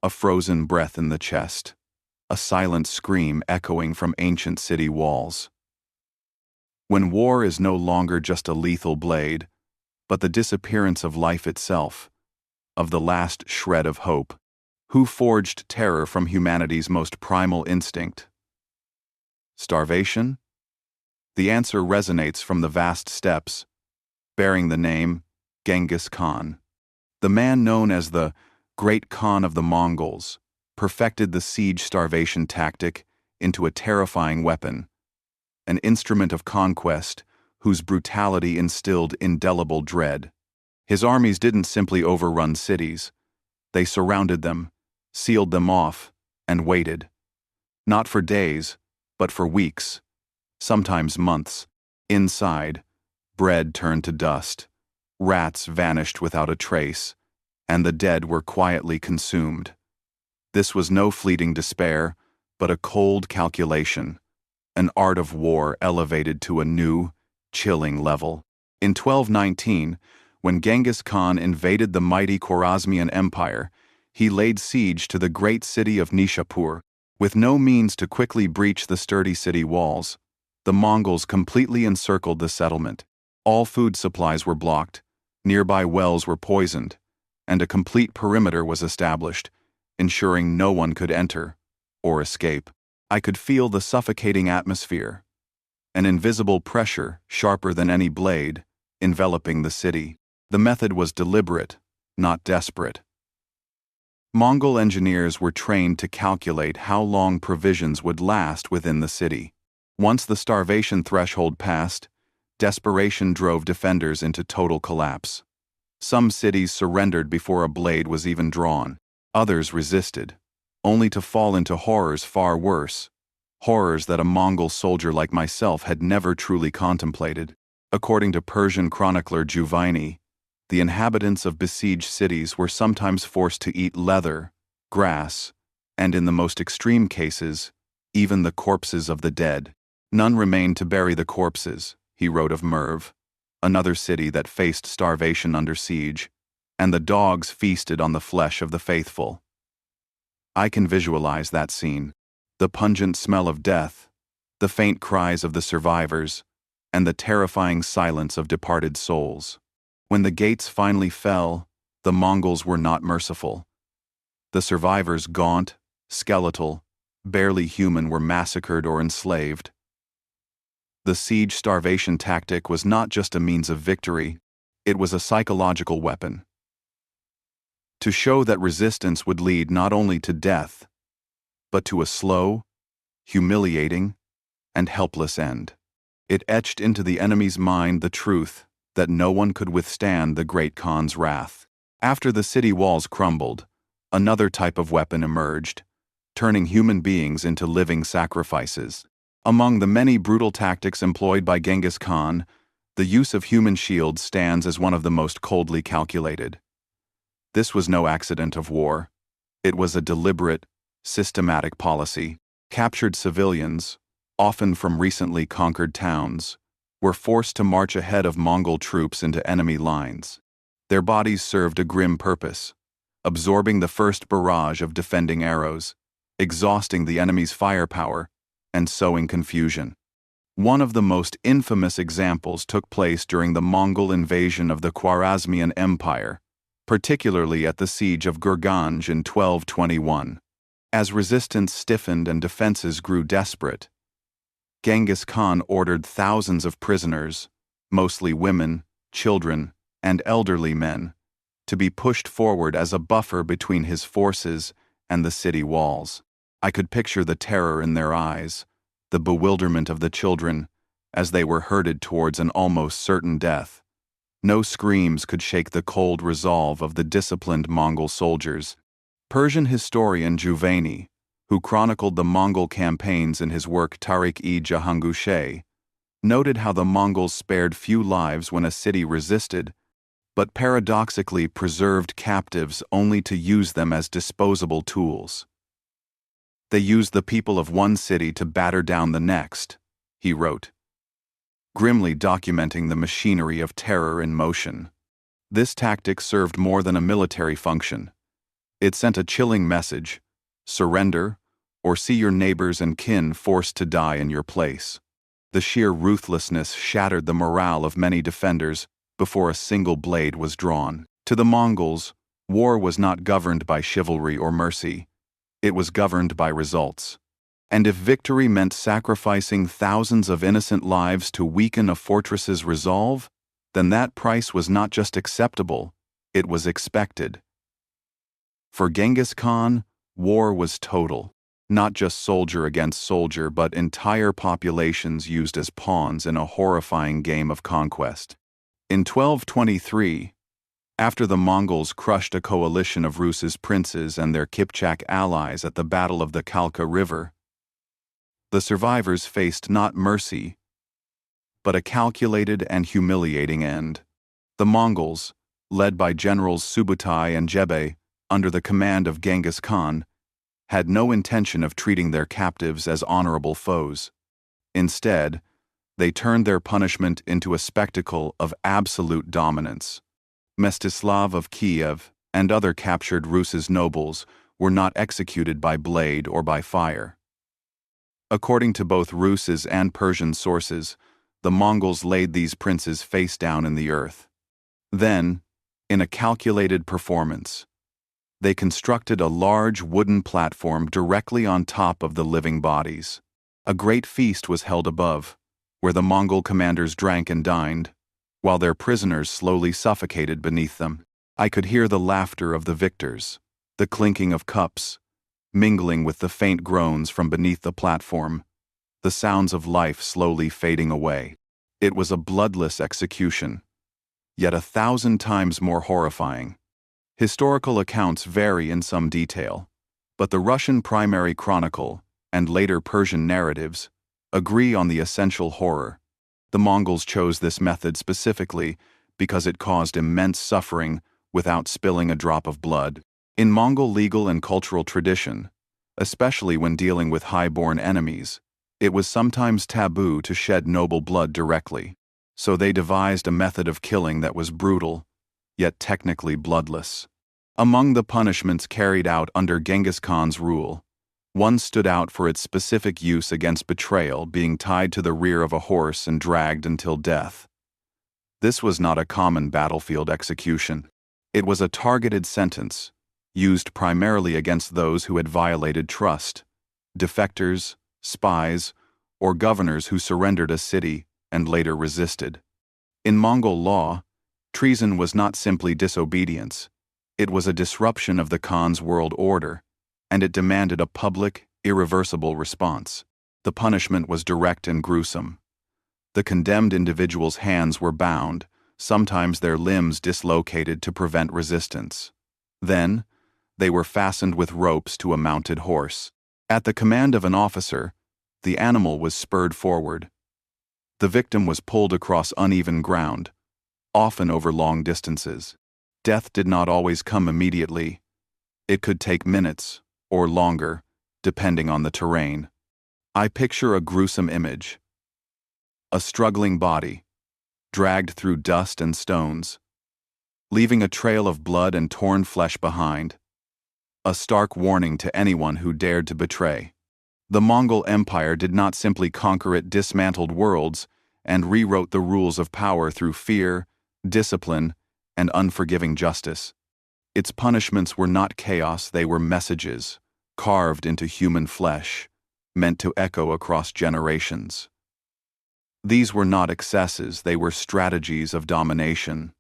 a frozen breath in the chest, a silent scream echoing from ancient city walls. When war is no longer just a lethal blade, but the disappearance of life itself, of the last shred of hope, who forged terror from humanity's most primal instinct? Starvation? The answer resonates from the vast steppes, bearing the name Genghis Khan. The man known as the Great Khan of the Mongols perfected the siege starvation tactic into a terrifying weapon, an instrument of conquest whose brutality instilled indelible dread. His armies didn't simply overrun cities. They surrounded them, sealed them off, and waited. Not for days, but for weeks, sometimes months. Inside, bread turned to dust, rats vanished without a trace, and the dead were quietly consumed. This was no fleeting despair, but a cold calculation, an art of war elevated to a new, chilling level. In 1219, when Genghis Khan invaded the mighty Khwarezmian Empire, he laid siege to the great city of Nishapur. With no means to quickly breach the sturdy city walls, the Mongols completely encircled the settlement. All food supplies were blocked, nearby wells were poisoned, and a complete perimeter was established, ensuring no one could enter or escape. I could feel the suffocating atmosphere, an invisible pressure sharper than any blade, enveloping the city. The method was deliberate, not desperate. Mongol engineers were trained to calculate how long provisions would last within the city. Once the starvation threshold passed, desperation drove defenders into total collapse. Some cities surrendered before a blade was even drawn. Others resisted, only to fall into horrors far worse, horrors that a Mongol soldier like myself had never truly contemplated. According to Persian chronicler Juvaini, the inhabitants of besieged cities were sometimes forced to eat leather, grass, and in the most extreme cases, even the corpses of the dead. None remained to bury the corpses, he wrote of Merv, another city that faced starvation under siege, and the dogs feasted on the flesh of the faithful. I can visualize that scene, the pungent smell of death, the faint cries of the survivors, and the terrifying silence of departed souls. When the gates finally fell, the Mongols were not merciful. The survivors, gaunt, skeletal, barely human, were massacred or enslaved. The siege starvation tactic was not just a means of victory, it was a psychological weapon. To show that resistance would lead not only to death, but to a slow, humiliating, and helpless end. It etched into the enemy's mind the truth that no one could withstand the Great Khan's wrath. After the city walls crumbled, another type of weapon emerged, turning human beings into living sacrifices. Among the many brutal tactics employed by Genghis Khan, the use of human shields stands as one of the most coldly calculated. This was no accident of war. It was a deliberate, systematic policy. Captured civilians, often from recently conquered towns, were forced to march ahead of Mongol troops into enemy lines. Their bodies served a grim purpose, absorbing the first barrage of defending arrows, exhausting the enemy's firepower, and sowing confusion. One of the most infamous examples took place during the Mongol invasion of the Khwarezmian Empire, particularly at the siege of Gurganj in 1221. As resistance stiffened and defenses grew desperate, Genghis Khan ordered thousands of prisoners, mostly women, children, and elderly men, to be pushed forward as a buffer between his forces and the city walls. I could picture the terror in their eyes, the bewilderment of the children, as they were herded towards an almost certain death. No screams could shake the cold resolve of the disciplined Mongol soldiers. Persian historian Juvaini, who chronicled the Mongol campaigns in his work Tarikh-e-Jahangushe, noted how the Mongols spared few lives when a city resisted, but paradoxically preserved captives only to use them as disposable tools. They used the people of one city to batter down the next, he wrote, grimly documenting the machinery of terror in motion. This tactic served more than a military function. It sent a chilling message: surrender, or see your neighbors and kin forced to die in your place. The sheer ruthlessness shattered the morale of many defenders before a single blade was drawn. To the Mongols, war was not governed by chivalry or mercy. It was governed by results. And if victory meant sacrificing thousands of innocent lives to weaken a fortress's resolve, then that price was not just acceptable, it was expected. For Genghis Khan, war was total. Not just soldier against soldier, but entire populations used as pawns in a horrifying game of conquest. In 1223, after the Mongols crushed a coalition of Rus's princes and their Kipchak allies at the Battle of the Kalka River, the survivors faced not mercy, but a calculated and humiliating end. The Mongols, led by generals Subutai and Jebe, under the command of Genghis Khan, had no intention of treating their captives as honorable foes. Instead, they turned their punishment into a spectacle of absolute dominance. Mstislav of Kiev and other captured Rus's nobles were not executed by blade or by fire. According to both Rus's and Persian sources, the Mongols laid these princes face down in the earth. Then, in a calculated performance, they constructed a large wooden platform directly on top of the living bodies. A great feast was held above, where the Mongol commanders drank and dined, while their prisoners slowly suffocated beneath them. I could hear the laughter of the victors, the clinking of cups, mingling with the faint groans from beneath the platform, the sounds of life slowly fading away. It was a bloodless execution, yet 1,000 times more horrifying. Historical accounts vary in some detail, but the Russian primary chronicle and later Persian narratives agree on the essential horror. The Mongols chose this method specifically because it caused immense suffering without spilling a drop of blood. In Mongol legal and cultural tradition, especially when dealing with high-born enemies, it was sometimes taboo to shed noble blood directly, so they devised a method of killing that was brutal, yet technically bloodless. Among the punishments carried out under Genghis Khan's rule, one stood out for its specific use against betrayal, being tied to the rear of a horse and dragged until death. This was not a common battlefield execution. It was a targeted sentence, used primarily against those who had violated trust, defectors, spies, or governors who surrendered a city and later resisted. In Mongol law, treason was not simply disobedience. It was a disruption of the Khan's world order, and it demanded a public, irreversible response. The punishment was direct and gruesome. The condemned individual's hands were bound, sometimes their limbs dislocated to prevent resistance. Then, they were fastened with ropes to a mounted horse. At the command of an officer, the animal was spurred forward. The victim was pulled across uneven ground, often over long distances. Death did not always come immediately. It could take minutes, or longer, depending on the terrain. I picture a gruesome image. A struggling body, dragged through dust and stones, leaving a trail of blood and torn flesh behind. A stark warning to anyone who dared to betray. The Mongol Empire did not simply conquer, it dismantled worlds and rewrote the rules of power through fear, discipline, and unforgiving justice. Its punishments were not chaos, they were messages, carved into human flesh, meant to echo across generations. These were not excesses, they were strategies of domination.